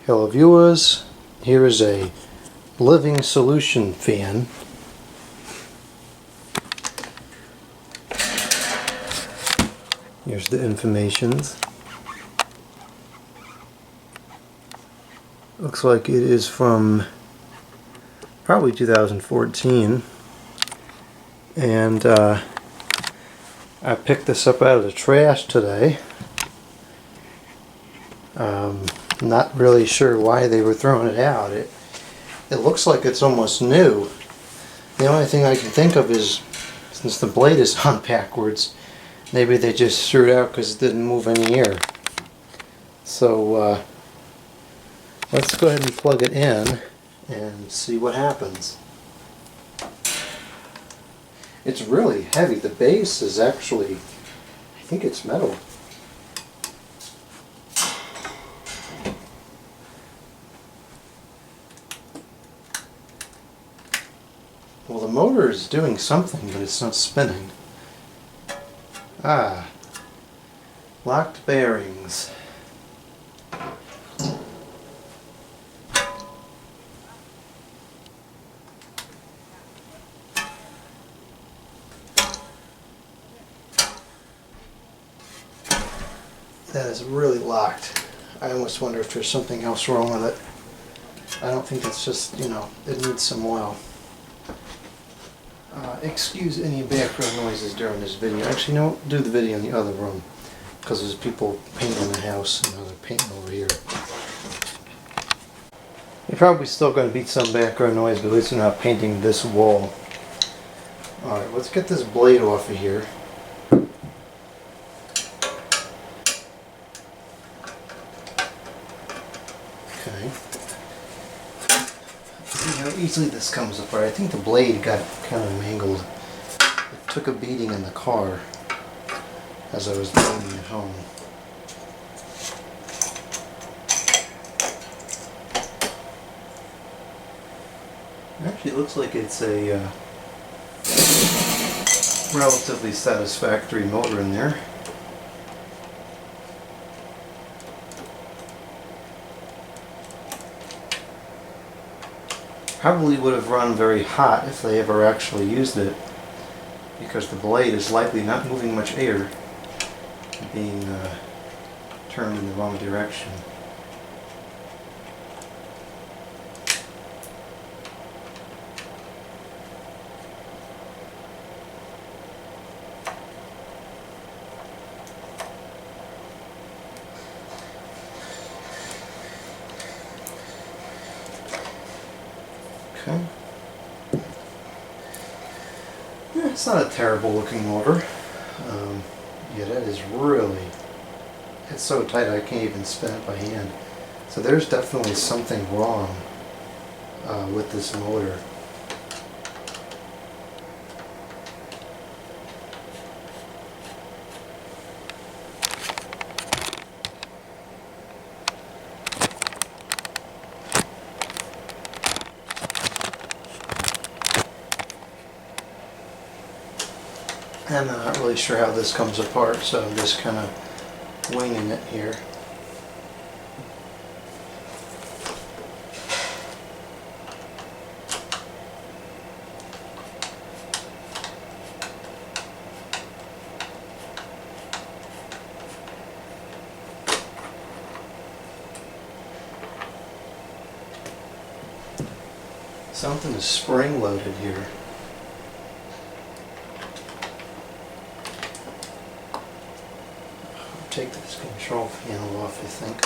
Hello viewers, here is a living solution fan. Here's the informations. Looks like it is from probably 2014, and I picked this up out of the trash today. Not really sure why they were throwing it out. It looks like it's almost new. The only thing I can think of is, since the blade is on backwards, maybe they just threw it out because it didn't move any air. So let's go ahead and plug it in and see what happens. It's really heavy. The base is actually, I think it's metal. Well, the motor is doing something, but it's not spinning. Ah, locked bearings. That is really locked. I almost wonder if there's something else wrong with it. I don't think it's just, you know, it needs some oil. Excuse any background noises during this video. Actually, no, do the video in the other room, because there's people painting the house and they're painting over here. You're probably still going to be some background noise, but at least they're not painting this wall. Alright, let's get this blade off of here. Okay. See how easily this comes apart. I think the blade got kind of mangled. It took a beating in the car as I was driving it home. Actually, it looks like it's a relatively satisfactory motor in there. Probably would have run very hot if they ever actually used it, because the blade is likely not moving much air, being turned in the wrong direction. Okay. Yeah, it's not a terrible looking motor. Yeah, that is really, it's so tight I can't even spin it by hand. So there's definitely something wrong with this motor. I'm not really sure how this comes apart, so I'm just kind of winging it here. Something is spring-loaded here. Take this control panel off, I think.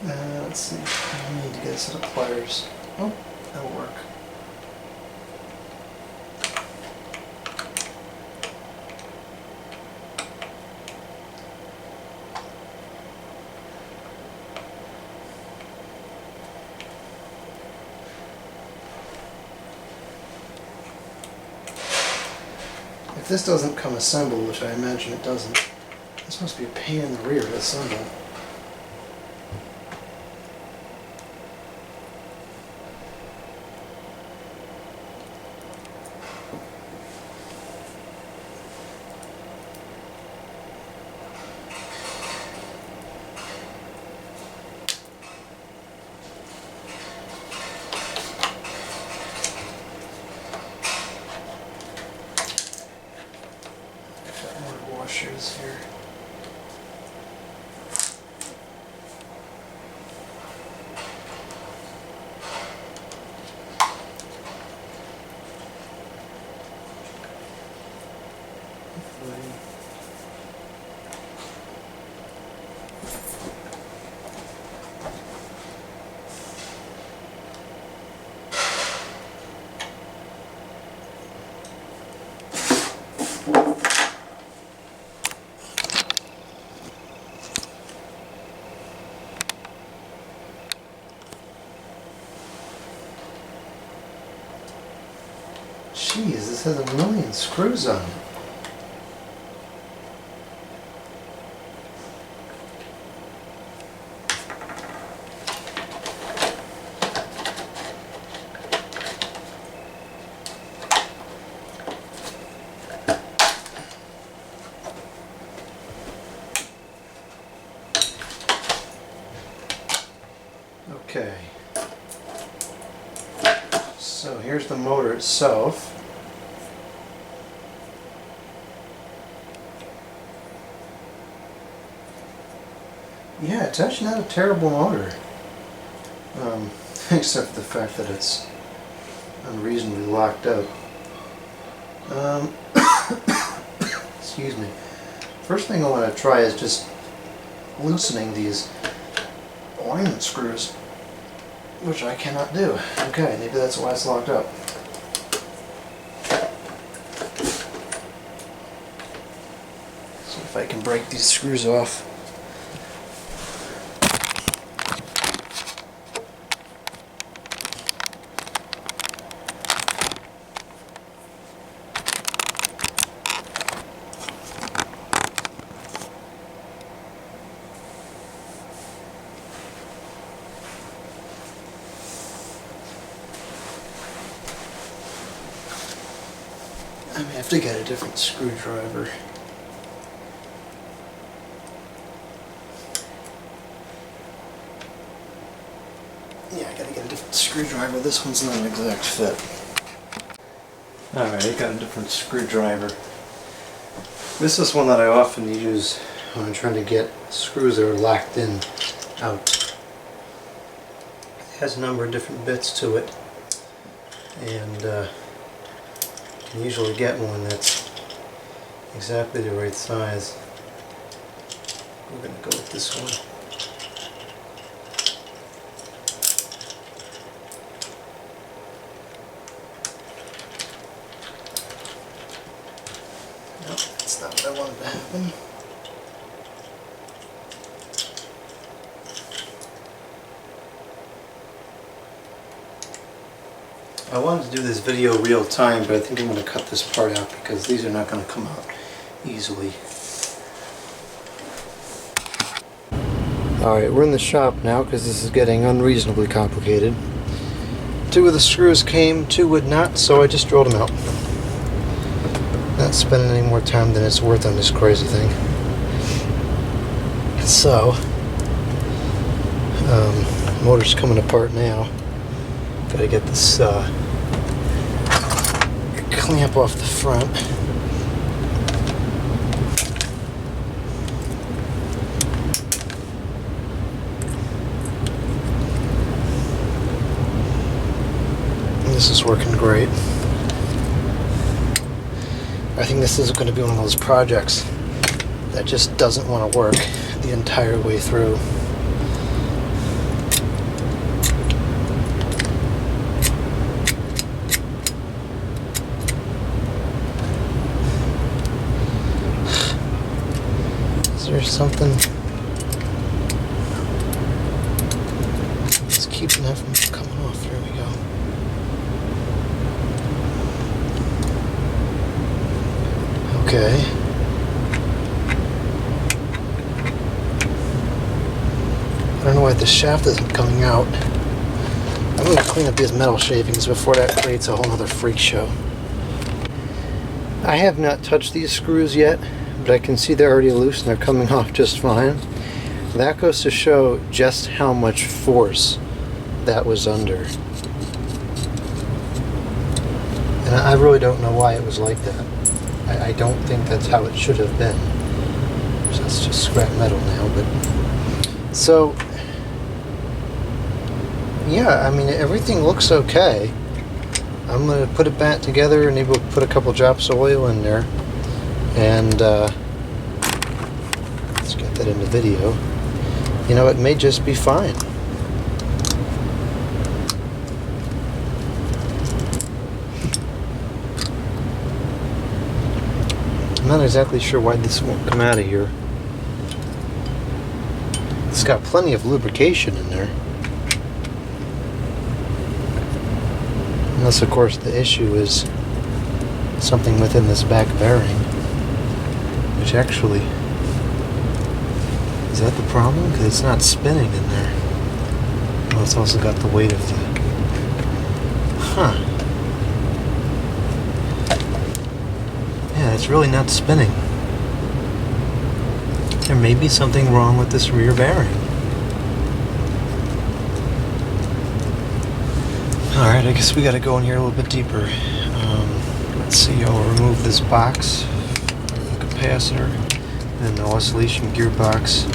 Let's see. I need to get a set of pliers. Oh, that'll work. If this doesn't come assembled, which I imagine it doesn't, this must be a pain in the rear to assemble. Washers here. Jeez, this has a million screws on it. Okay. So here's the motor itself. Yeah, it's actually not a terrible motor, except for the fact that it's unreasonably locked up. Excuse me. First thing I want to try is just loosening these alignment screws, which I cannot do. Okay, maybe that's why it's locked up. See if I can break these screws off. I may have to get a different screwdriver. Yeah, I gotta get a different screwdriver. This one's not an exact fit. Alright, I got a different screwdriver. This is one that I often use when I'm trying to get screws that are locked in out. It has a number of different bits to it, and you can usually get one that's exactly the right size. We're going to go with this one. Nope, that's not what I wanted to happen. I wanted to do this video real time, but I think I'm going to cut this part out because these are not going to come out easily. Alright, we're in the shop now because this is getting unreasonably complicated. 2 of the screws came, 2 would not, so I just drilled them out. Not spending any more time than it's worth on this crazy thing. So, motor's coming apart now. Gotta get this clamp off the front. And this is working great. I think this is going to be one of those projects that just doesn't want to work the entire way through. there something that's keeping that from coming off? Here we go. Okay. I don't know why the shaft isn't coming out. I'm going to clean up these metal shavings before that creates a whole other freak show. I have not touched these screws yet, but I can see they're already loose and they're coming off just fine. That goes to show just how much force that was under. And I really don't know why it was like that. I don't think that's how it should have been. So that's just scrap metal now, but... So... yeah, I mean, everything looks okay. I'm going to put it back together and maybe we'll put a couple drops of oil in there. And let's get that in the video. You know, it may just be fine. I'm not exactly sure why this won't come out of here. It's got plenty of lubrication in there. Unless, of course, the issue is something within this back bearing. Which actually... is that the problem? Because it's not spinning in there. Well, it's also got the weight of the... huh. Yeah, it's really not spinning. There may be something wrong with this rear bearing. Alright, I guess we gotta go in here a little bit deeper. Let's see, I'll remove this box, the capacitor, and the oscillation gearbox.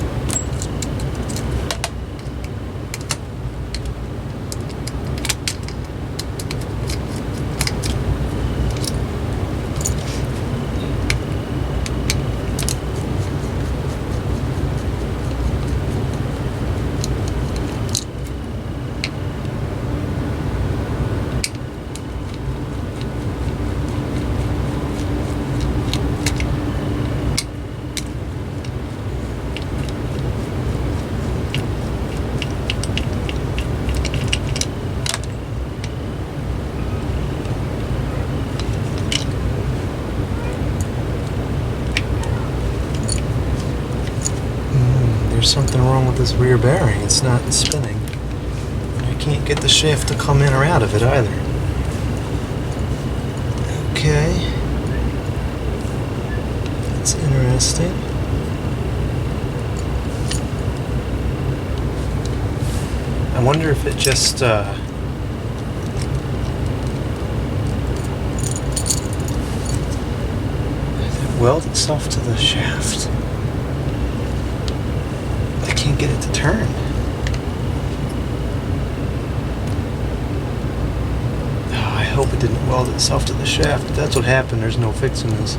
There's something wrong with this rear bearing. It's not spinning. And I can't get the shaft to come in or out of it either. Okay. That's interesting. I wonder if it just weld itself to the shaft. I can't get it to turn. Oh, I hope it didn't weld itself to the shaft. If that's what happened, there's no fixing this.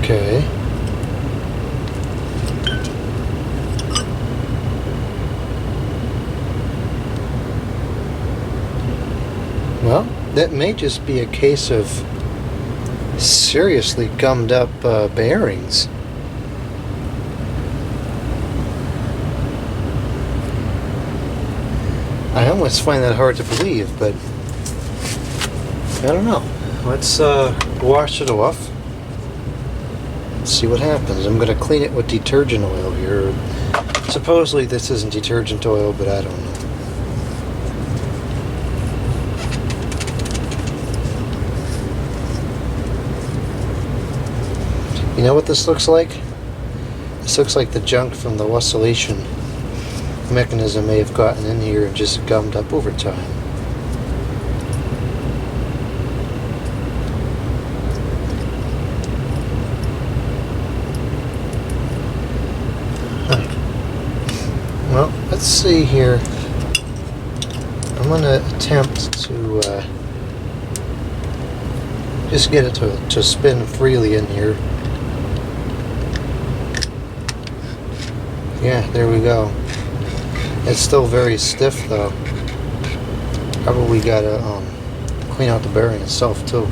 Okay. Well, that may just be a case of seriously gummed up bearings. I almost find that hard to believe, but I don't know. Let's wash it off. See what happens. I'm going to clean it with detergent oil here. Supposedly this isn't detergent oil, but I don't know. You know what this looks like? This looks like the junk from the oscillation mechanism may have gotten in here and just gummed up over time. let's see here. I'm going to attempt to just get it to spin freely in here. Yeah, there we go. It's still very stiff though. Probably gotta clean out the bearing itself too.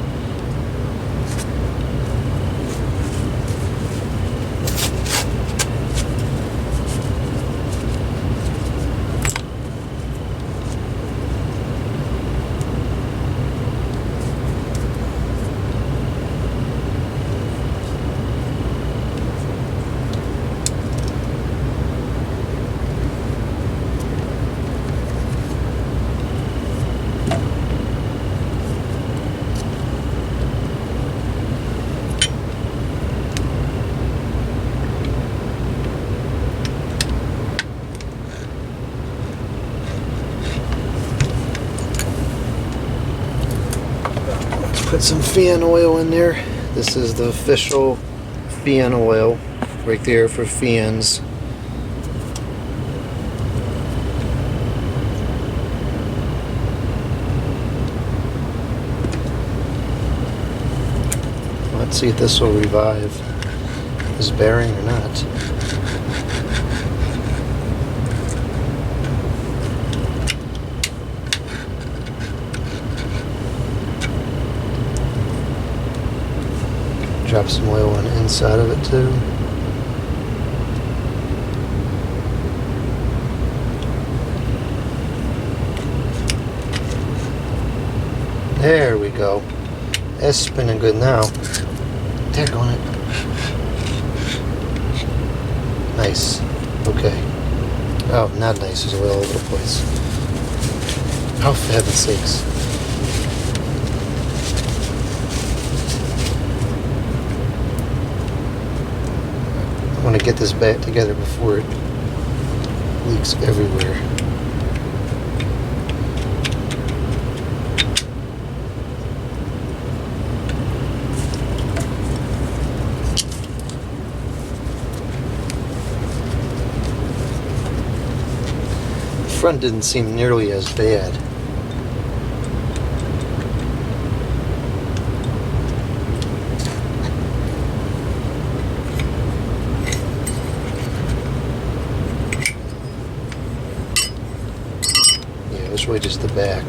Put some fan oil in there. This is the official fan oil right there for fans. Let's see if this will revive this bearing or not. Drop some oil on the inside of it too. There we go. It's spinning good now. There on it. Nice. Okay. Oh, not nice. There's oil all over the place. Oh, for heaven's sakes. I want to get this back together before it leaks everywhere. The front didn't seem nearly as bad. Really just the back.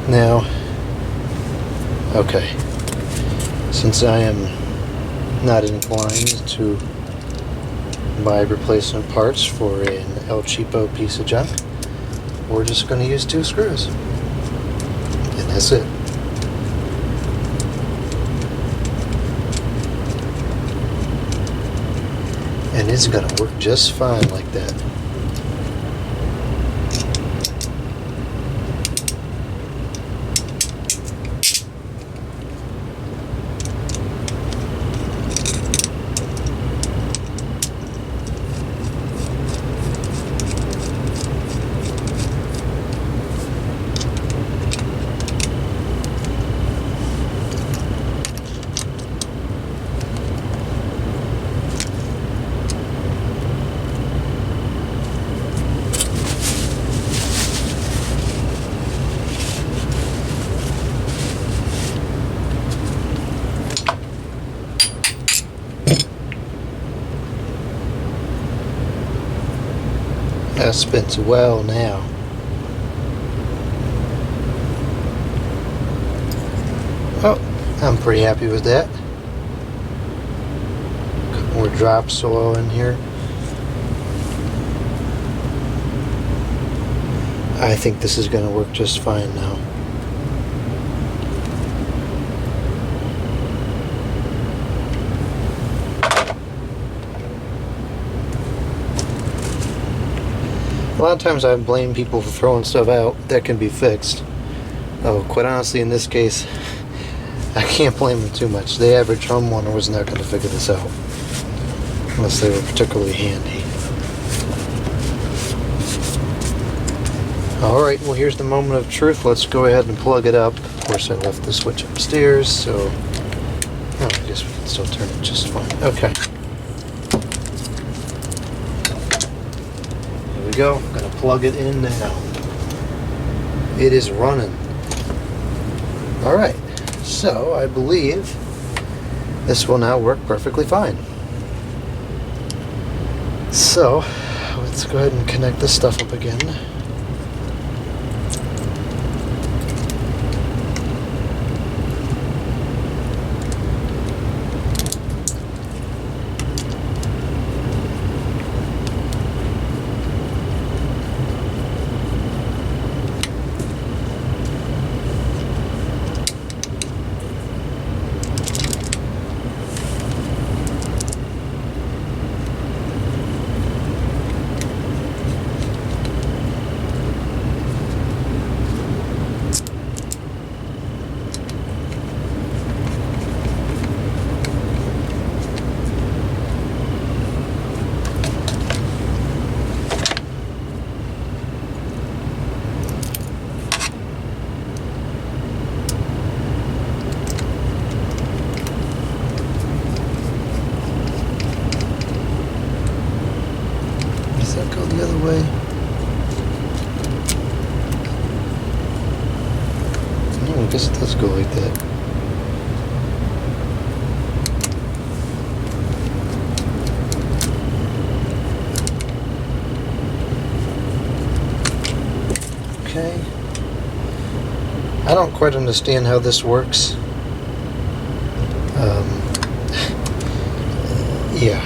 Now, okay, since I am not inclined to buy replacement parts for an El Cheapo piece of junk, we're just going to use 2 screws, and that's it. And it's going to work just fine like that. That spins well now. Oh, I'm pretty happy with that. Couple more drops of oil in here. I think this is going to work just fine now. A lot of times I blame people for throwing stuff out that can be fixed. Oh, quite honestly, in this case, I can't blame them too much. The average homeowner was not going to figure this out unless they were particularly handy. Alright, well here's the moment of truth. Let's go ahead and plug it up. Of course I left the switch upstairs, so I guess we can still turn it just fine. Okay. go. I'm going to plug it in now. It is running. Alright, so I believe this will now work perfectly fine. So, let's go ahead and connect this stuff up again. Does that go the other way? No, I guess it does go like that. Okay. I don't quite understand how this works. Yeah.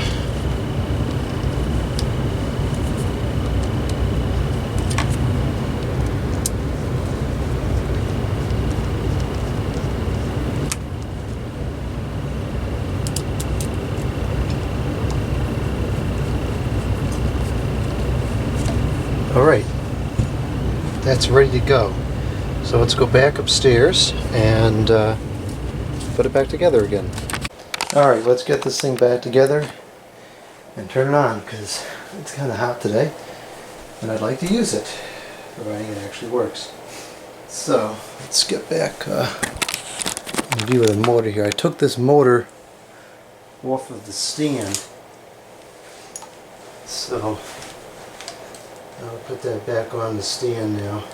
Alright, that's ready to go. So let's go back upstairs and put it back together again. Alright, let's get this thing back together and turn it on because it's kind of hot today and I'd like to use it, providing it actually works. So let's get back in view of the motor here. I took this motor off of the stand, so I'll put that back on the stand now.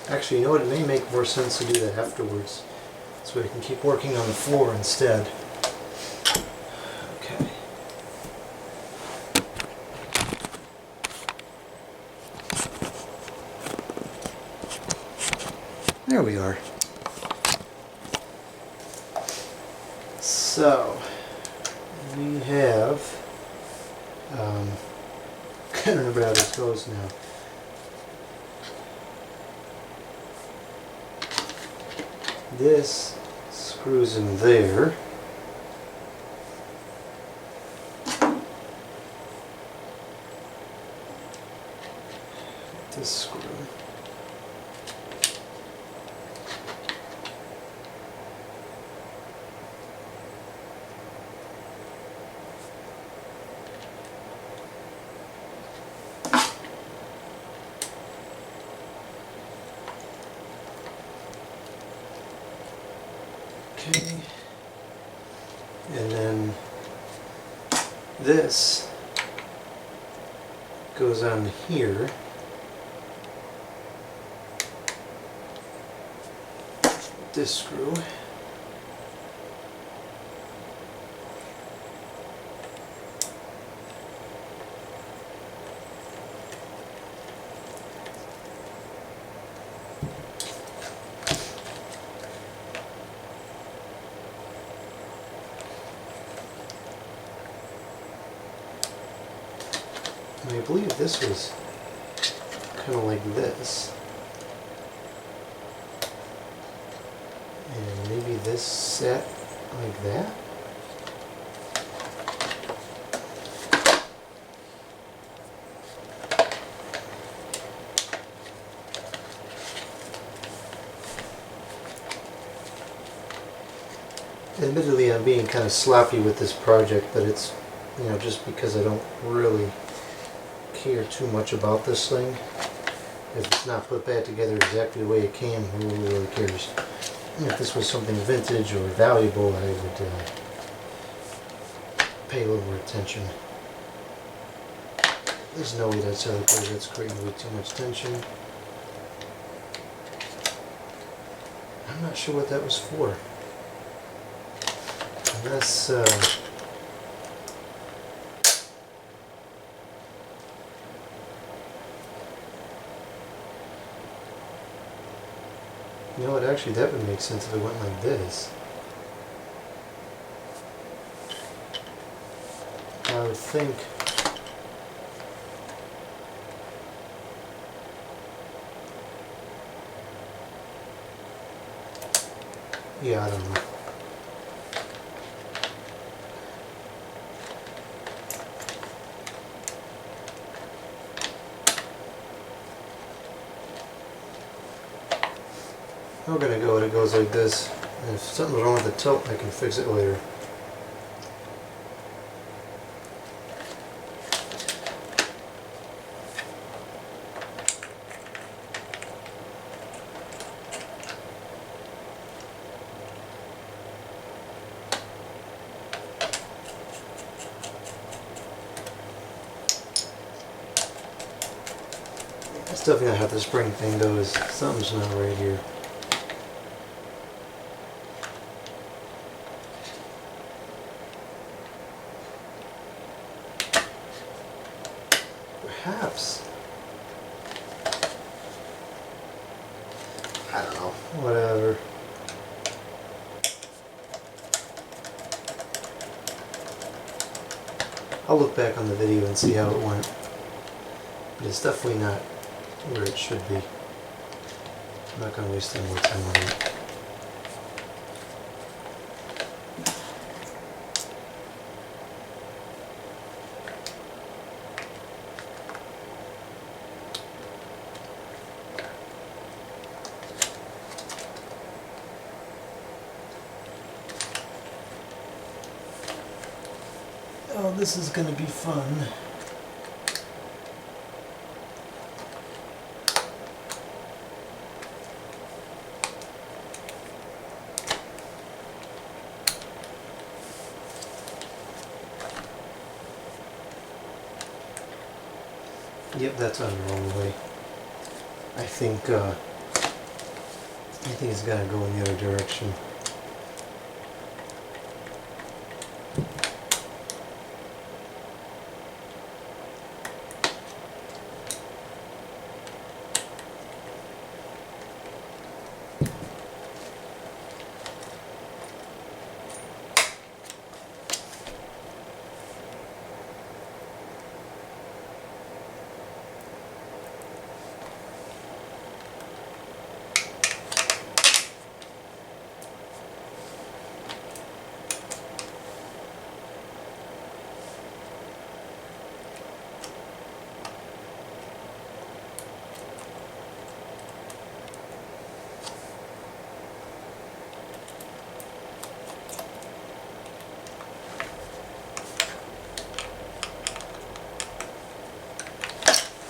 Actually, you know what? It may make more sense to do that afterwards, so I can keep working on the floor instead. Okay. There we are. So we have, I can't remember how this goes now. This screws in there. This screw. Okay, and then this goes on here. This screw. And I believe this was kind of like this. And maybe this set like that. Admittedly, I'm being kind of sloppy with this project, but it's, you know, just because I don't really care too much about this thing. If it's not put back together exactly the way it came, who really cares? If this was something vintage or valuable, I would pay a little more attention. There's no way that's how that's creating way too much tension. I'm not sure what that was for. Unless, you know what, actually that would make sense if it went like this. I would think yeah, I don't know. I'm gonna go and it goes like this. And if something's wrong with the tilt, I can fix it later. That's definitely not how the spring thing goes. Something's not right here. Perhaps. I don't know. Whatever. I'll look back on the video and see how it went. But it's definitely not where it should be. I'm not going to waste any more time on it. Oh, this is going to be fun. Yep, that's on the wrong way. I think it's got to go in the other direction.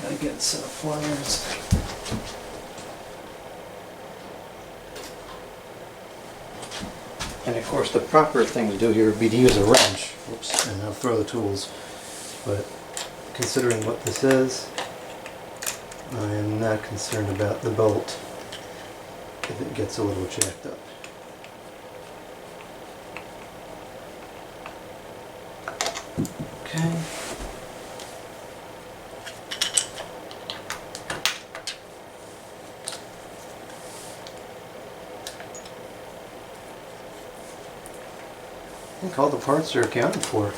Gotta get a set of pliers. And of course the proper thing to do here would be to use a wrench. Whoops, and I'll throw the tools. But considering what this is, I am not concerned about the bolt if it gets a little jacked up. Okay. I think all the parts are accounted for.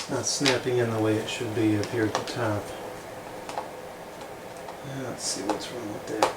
Not snapping in the way it should be up here at the top. Let's see what's wrong with that.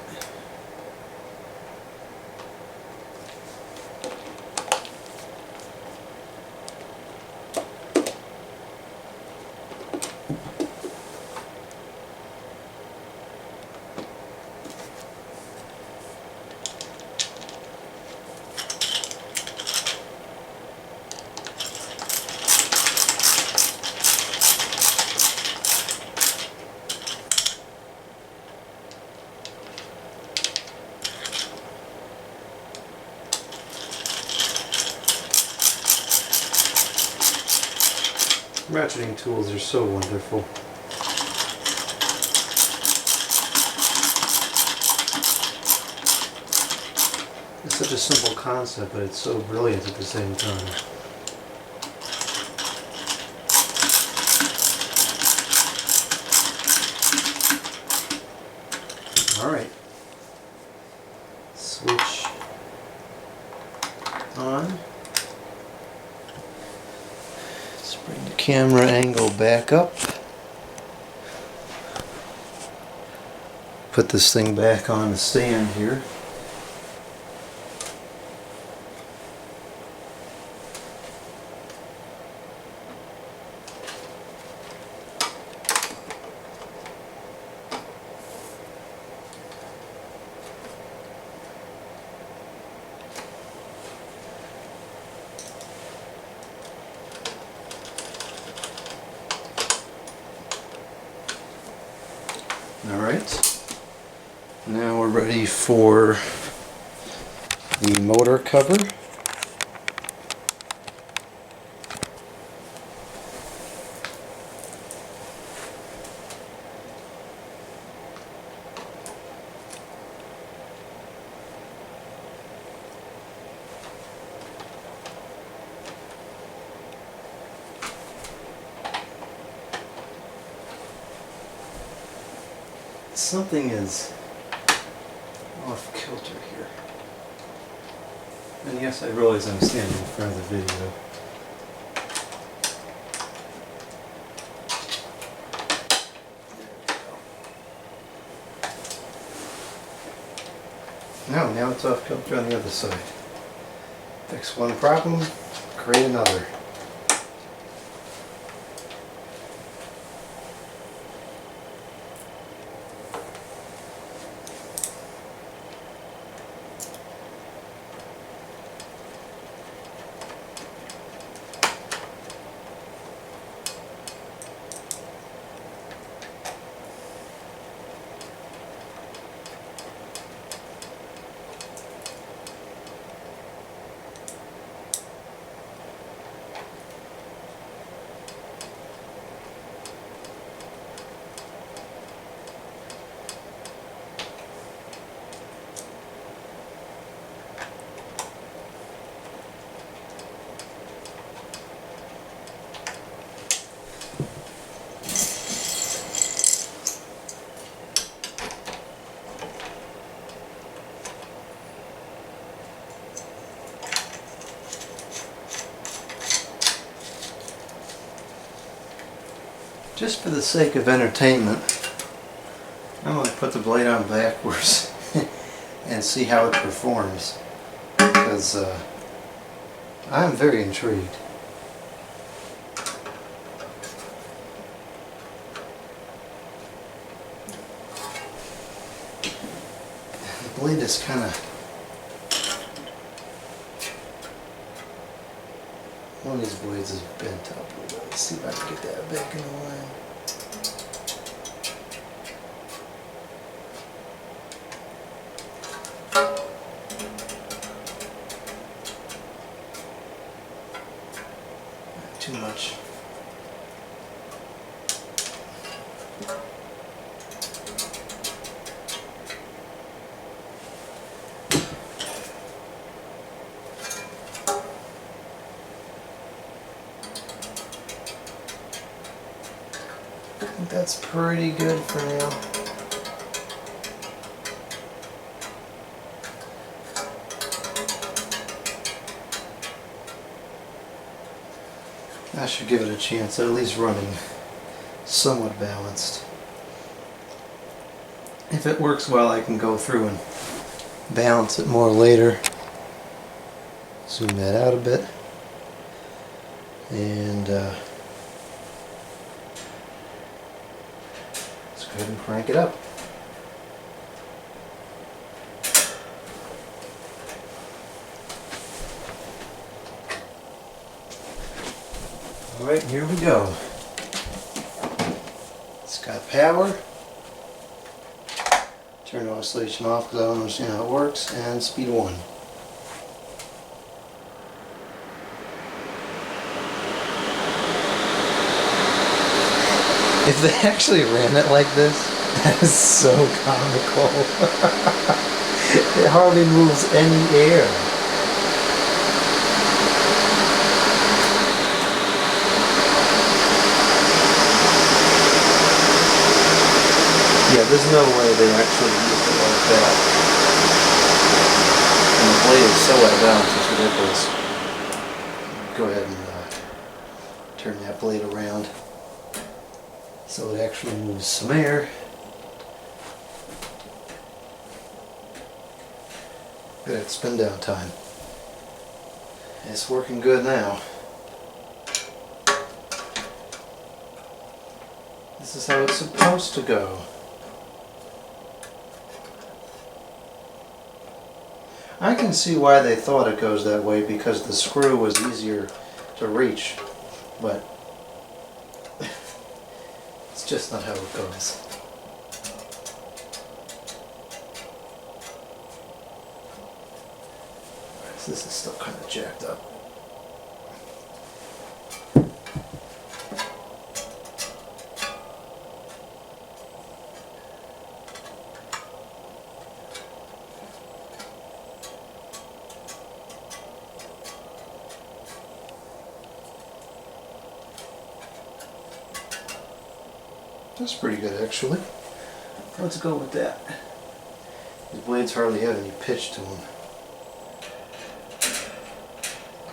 Ratcheting tools are so wonderful. It's such a simple concept, but it's so brilliant at the same time. Alright. Switch on. Bring the camera angle back up. Put this thing back on the stand here. Alright, now we're ready for the motor cover. Something is off kilter here. And yes, I realize I'm standing in front of the video. No, now it's off kilter on the other side. Fix one problem, create another. Just for the sake of entertainment, I'm going to put the blade on backwards and see how it performs, because I'm very intrigued. The blade is kind of... one of these blades is bent up a little bit. Let's see if I can get that back in the line. Not too much. I think that's pretty good for now. That should give it a chance at least running somewhat balanced. If it works well, I can go through and balance it more later. Zoom that out a bit. And let's go ahead and crank it up. Alright, here we go. It's got power. Turn the oscillation off because I don't understand how it works. And speed 1. If they actually ran it like this, that is so comical. It hardly moves any air. Yeah, there's no way they actually used it like that. And the blade is so out of balance, it's ridiculous. Go ahead and turn that blade around so it actually moves some air. Good at spin down time. It's working good now. This is how it's supposed to go. I can see why they thought it goes that way, because the screw was easier to reach, but it's just not how it goes. This is still kind of jacked up. That's pretty good, actually. Let's go with that. These blades hardly have any pitch to them.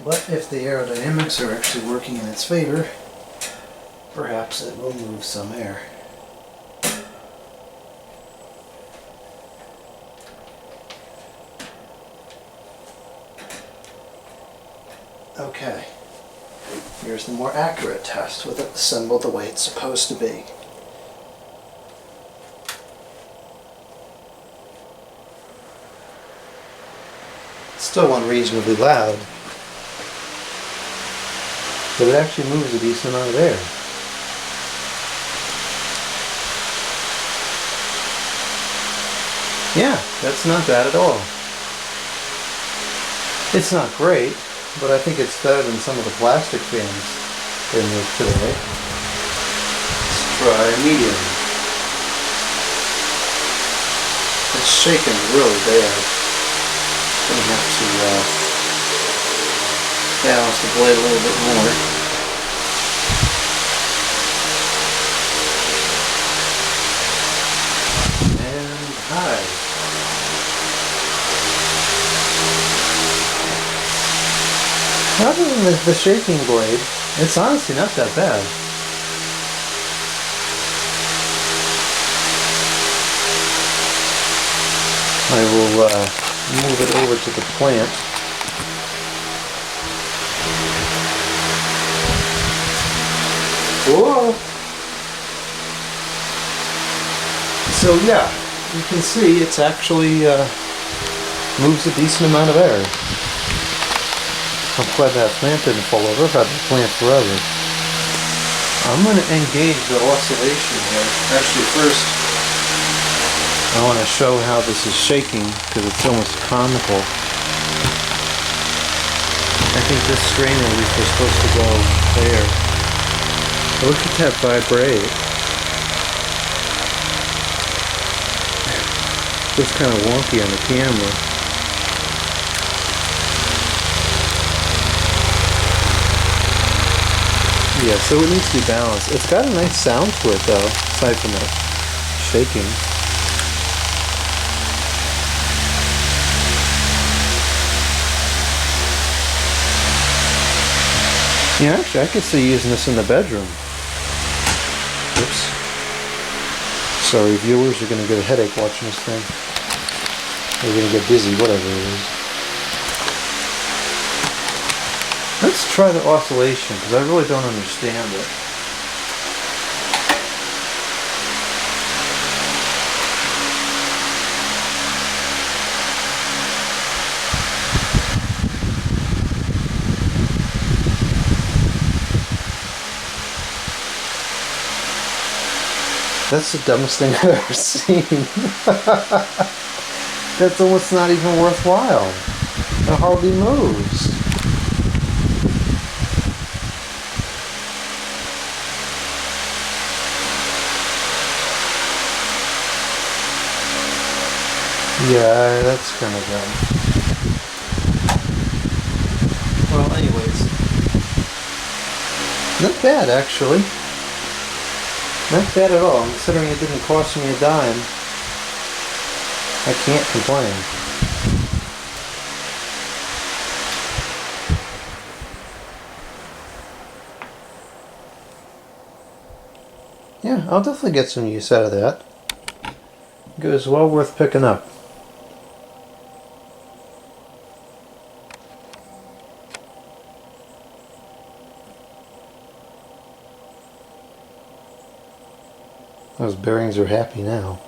But if the aerodynamics are actually working in its favor, perhaps it will move some air. Okay, here's the more accurate test with it assembled the way it's supposed to be. Still unreasonably loud, but it actually moves a decent amount of air. Yeah, that's not bad at all. It's not great, but I think it's better than some of the plastic fans they make today. Let's try medium. It's shaking really bad. Gonna have to balance the blade a little bit more. And high. Other than the shaking blade, it's honestly not that bad. I will move it over to the plant. Whoa! So yeah, you can see it's actually moves a decent amount of air. I'm glad that plant didn't fall over. I've had the plant forever. I'm going to engage the oscillation here. Actually, first I want to show how this is shaking, because it's almost comical. I think this strain release is supposed to go there. Look at that vibrate. It's kind of wonky on the camera. Yeah, so it needs to be balanced. It's got a nice sound to it though, aside from that shaking. Yeah, actually, I could see using this in the bedroom. Oops. Sorry, viewers are going to get a headache watching this thing. They're going to get dizzy, whatever it is. Let's try the oscillation, because I really don't understand it. That's the dumbest thing I've ever seen. That's almost not even worthwhile. It hardly moves. Yeah, that's kind of dumb. Well, anyways. Not bad, actually. Not bad at all, considering it didn't cost me a dime. I can't complain. Yeah, I'll definitely get some use out of that. It was well worth picking up. Those bearings are happy now.